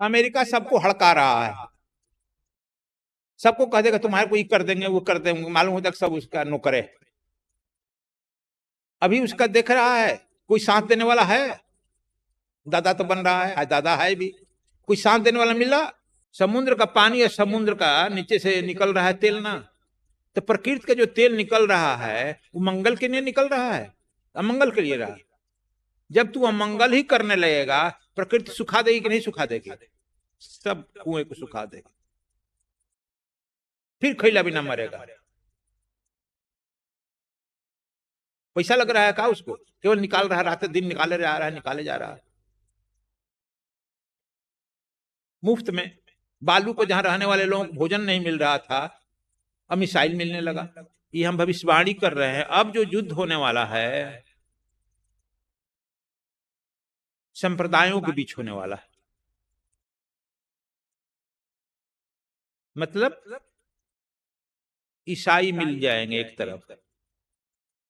America सबको हड़का रहा है, सबको कह देगा तुम्हारे को ये कर देंगे वो कर देंगे, मालूम होता है सब उसका नौकर है। अभी उसका देख रहा है कोई साथ देने वाला है, दादा तो बन रहा है, आज दादा है भी, कोई साथ देने वाला मिला। समुद्र का पानी या समुद्र का नीचे से निकल रहा है तेल ना, तो प्रकृति का जो तेल निकल रहा है वो मंगल के लिए निकल रहा है, अमंगल के लिए रहा। जब तू अमंगल ही करने लगेगा, प्रकृति सुखा देगी कि नहीं सुखा देगी? सब कुएं को सुखा देगी, फिर खैला बिना मरेगा। पैसा लग रहा है का उसको, केवल निकाल रहा है, रात दिन निकाले जा रहा है, निकाले जा रहा है मुफ्त में। बालू को जहां रहने वाले लोगों को भोजन नहीं मिल रहा था, अब मिसाइल मिलने लगा। ये हम भविष्यवाणी कर रहे हैं, अब जो युद्ध होने वाला है संप्रदायों के बीच होने वाला है। मतलब ईसाई मिल जाएंगे एक तरफ,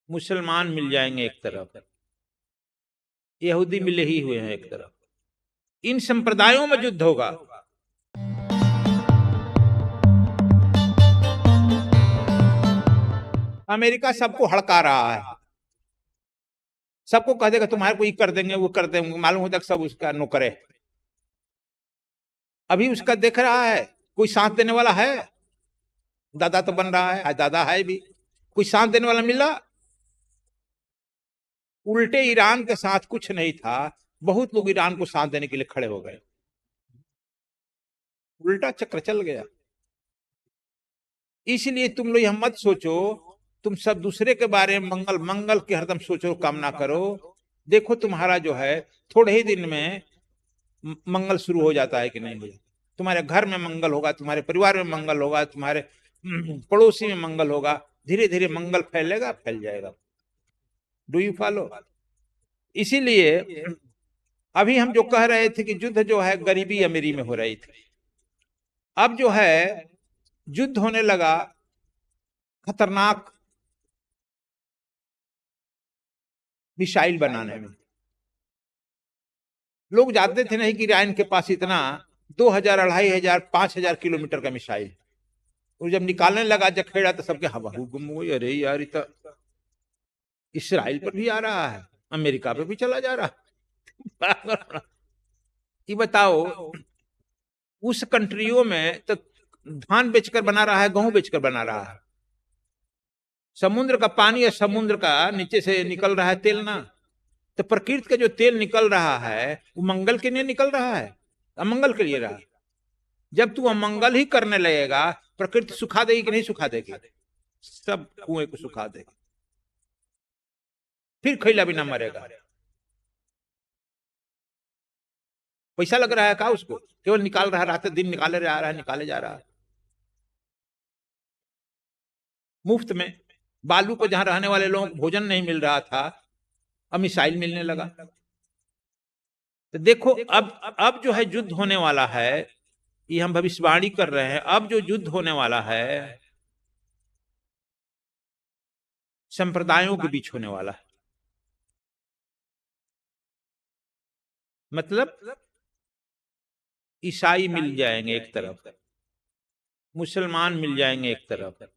मुसलमान मिल जाएंगे एक तरफ, यहूदी मिले ही हुए हैं एक तरफ, इन संप्रदायों में युद्ध होगा। अमेरिका सबको हड़का रहा है, सबको कह देगा तुम्हारे को ये कर देंगे वो कर देंगे, मालूम होता है सब उसका नौकर है। अभी उसका देख रहा है कोई साथ देने वाला है, दादा तो बन रहा है, आज दादा है भी, कोई साथ देने वाला मिला। उल्टे ईरान के साथ कुछ नहीं था, बहुत लोग ईरान को साथ देने के लिए खड़े हो गए, उल्टा चक्र चल गया। इसलिए तुम लोग यह मत सोचो, तुम सब दूसरे के बारे में मंगल मंगल के हरदम सोचो, कामना करो। देखो तुम्हारा जो है थोड़े ही दिन में मंगल शुरू हो जाता है कि नहीं हो जाता। तुम्हारे घर में मंगल होगा, तुम्हारे परिवार में मंगल होगा, तुम्हारे पड़ोसी में मंगल होगा, धीरे धीरे मंगल फैलेगा, फैल जाएगा। Do you follow? इसीलिए अभी हम जो कह रहे थे कि युद्ध जो है गरीबी अमीरी में हो रही थी, अब जो है युद्ध होने लगा खतरनाक मिसाइल बनाने में। लोग जानते थे नहीं कि ईरान के पास इतना 2000, 2500, 5000 किलोमीटर का मिसाइल, और जब निकालने लगा जखेड़ा तो सबके हवा गुम हो गई। अरे यार, तो इसराइल पर भी आ रहा है, अमेरिका पे भी चला जा रहा है। ये बताओ, उस कंट्रियों में तो धान बेचकर बना रहा है, गेहूं बेचकर बना रहा है। समुद्र का पानी या समुद्र का नीचे से निकल रहा है तेल ना, तो प्रकृति का जो तेल निकल रहा है वो मंगल के लिए निकल रहा है, अमंगल के लिए रहा। जब तू अमंगल ही करने लगेगा, प्रकृति सुखा देगी कि नहीं सुखा देगी? सब कुएं को सुखा देगी, फिर खैला बिना मरेगा। पैसा लग रहा है का उसको, केवल निकाल रहा है, रात दिन निकाले जा रहा है, निकाले जा रहा है मुफ्त में। बालू को जहां रहने वाले लोगों को भोजन नहीं मिल रहा था, अब मिसाइल मिलने लगा। तो देखो अब जो है युद्ध होने वाला है, ये हम भविष्यवाणी कर रहे हैं, अब जो युद्ध होने वाला है संप्रदायों के बीच होने वाला है। मतलब ईसाई मिल जाएंगे एक तरफ, मुसलमान मिल जाएंगे एक तरफ,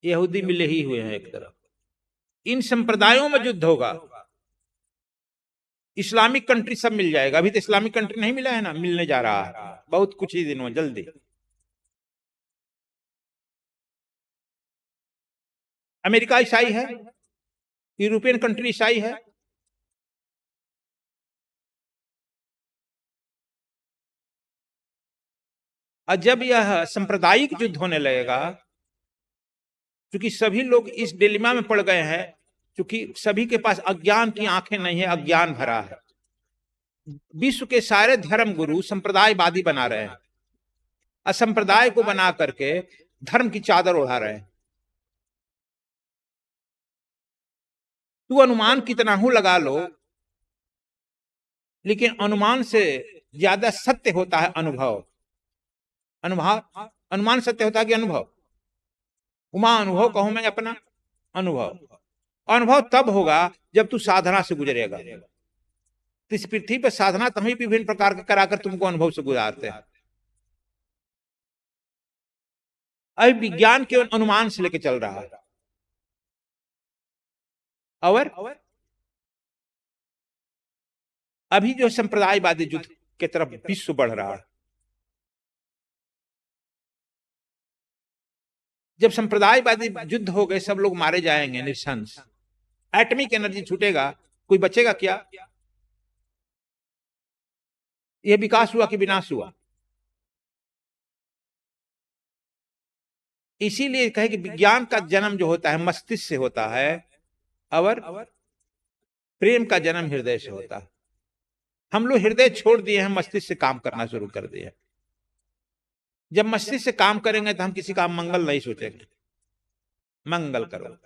यहूदी मिले ही हुए हैं एक तरफ, इन संप्रदायों में युद्ध होगा। इस्लामिक कंट्री सब मिल जाएगा। अभी तो इस्लामिक कंट्री नहीं मिला है ना, मिलने जा रहा है बहुत कुछ ही दिनों जल्दी। अमेरिका ईसाई है, यूरोपियन कंट्री ईसाई है, और जब यह सांप्रदायिक युद्ध होने लगेगा, क्योंकि सभी लोग इस डिलेमा में पड़ गए हैं, क्योंकि सभी के पास अज्ञान की आंखें नहीं है, अज्ञान भरा है। विश्व के सारे धर्म गुरु संप्रदायवादी बना रहे हैं, असंप्रदाय को बना करके धर्म की चादर ओढ़ा रहे हैं। तू अनुमान कितना हूं लगा लो, लेकिन अनुमान से ज्यादा सत्य होता है अनुभव। अनुभव, अनुमान सत्य होता है कि अनुभव? उमा अनुभव कहूं मैं अपना अनुभव। अनुभव तब होगा जब तू साधना से गुजरेगा। तो इस पृथ्वी पर साधना तो हम ही विभिन्न प्रकार के कराकर तुमको अनुभव से गुजारते हैं। अभी विज्ञान के अनुमान से लेके चल रहा है, और अभी जो संप्रदायवादी युद्ध की तरफ विश्व बढ़ रहा है। जब संप्रदायवादी युद्ध हो गए, सब लोग मारे जाएंगे निशंस, एटॉमिक एनर्जी छूटेगा, कोई बचेगा क्या? यह विकास हुआ कि विनाश हुआ? इसीलिए कहे कि विज्ञान का जन्म जो होता है मस्तिष्क से होता है, और प्रेम का जन्म हृदय से होता है। हम लोग हृदय छोड़ दिए हैं, मस्तिष्क से काम करना शुरू कर दिए। जब मस्तिष्क से काम करेंगे तो हम किसी का मंगल नहीं सोचेंगे, मंगल करो,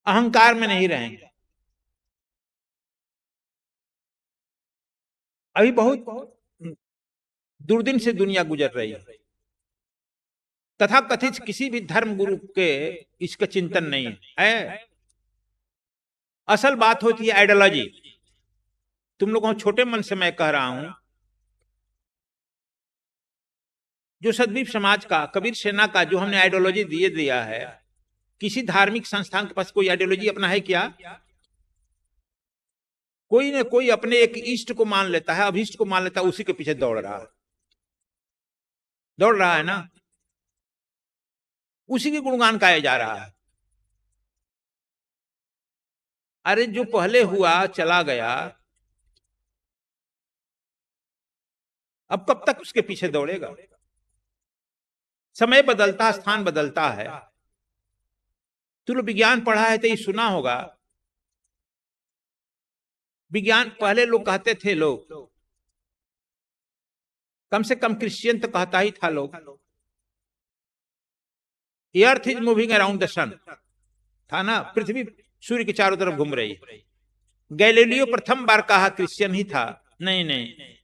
अहंकार में नहीं रहेंगे। अभी बहुत दुर्दिन से दुनिया गुजर रही है। तथा कथित किसी भी धर्म गुरु के इसका चिंतन नहीं है। असल बात होती है आइडियोलॉजी। तुम लोगों छोटे मन से मैं कह रहा हूं, जो सद्वीप समाज का, कबीर सेना का जो हमने आइडियोलॉजी दिया है, किसी धार्मिक संस्थान के पास कोई आइडियोलॉजी अपना है क्या? कोई न कोई अपने एक इष्ट को मान लेता है, अभिष्ट को मान लेता है, उसी के पीछे दौड़ रहा है ना, उसी के गुणगान गाया जा रहा है। अरे जो पहले हुआ चला गया, अब कब तक उसके पीछे दौड़ेगा? समय बदलता है, स्थान बदलता है। तू लोग विज्ञान पढ़ा है तो ये सुना होगा, विज्ञान पहले लोग कहते थे, लोग कम से कम क्रिश्चियन तो कहता ही था लोग, earth is moving around the sun, था ना, पृथ्वी सूर्य के चारों तरफ घूम रही है। गैलीलियो प्रथम बार कहा, क्रिश्चियन ही था। नहीं,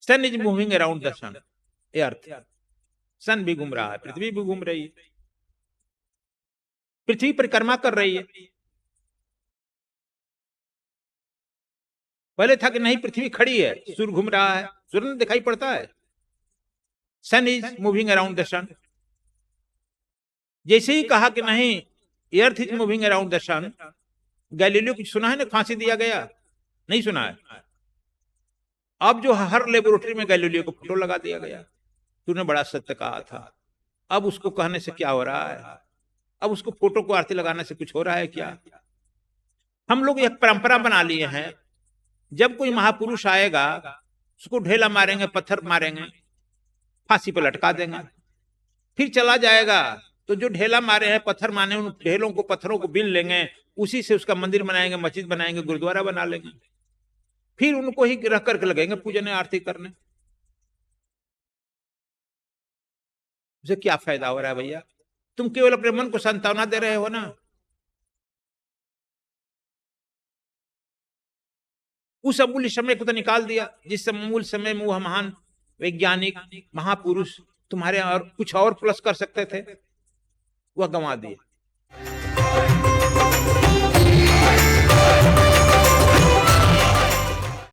सन इज मूविंग अराउंड द सन, अर्थ, सन भी घूम रहा है, पृथ्वी भी घूम रही है, पृथ्वी परिक्रमा कर रही है। पहले था कि नहीं पृथ्वी खड़ी है, सूर्य घूम रहा है, सूर्य नहीं दिखाई पड़ता है। Sun is moving around the sun. जैसे ही कहा कि नहीं earth is moving around the sun, Galileo कुछ सुना है ना, फांसी दिया गया, नहीं सुना है। अब जो हर लेबोरेटरी में गैलीलियो को फोटो लगा दिया गया, तूने बड़ा सत्य कहा था। अब उसको कहने से क्या हो रहा है? अब उसको फोटो को आरती लगाने से कुछ हो रहा है क्या? हम लोग एक परंपरा बना लिए हैं, जब कोई महापुरुष आएगा उसको ढेला मारेंगे, पत्थर मारेंगे, फांसी पर लटका देंगे, फिर चला जाएगा। तो जो ढेला मारे हैं, पत्थर मारे, उन ढेलों को, पत्थरों को बीन लेंगे, उसी से उसका मंदिर बनाएंगे, मस्जिद बनाएंगे, गुरुद्वारा बना लेंगे, फिर उनको ही रख करके लगेंगे पूजने, आरती करने। उसे क्या फायदा हो रहा है भैया? तुम केवल अपने मन को सांत्वना दे रहे हो ना। उस अमूल्य समय को तो निकाल दिया, जिस अमूल्य समय में वह महान वैज्ञानिक, महापुरुष तुम्हारे और कुछ और प्लस कर सकते थे, वह गंवा दिए।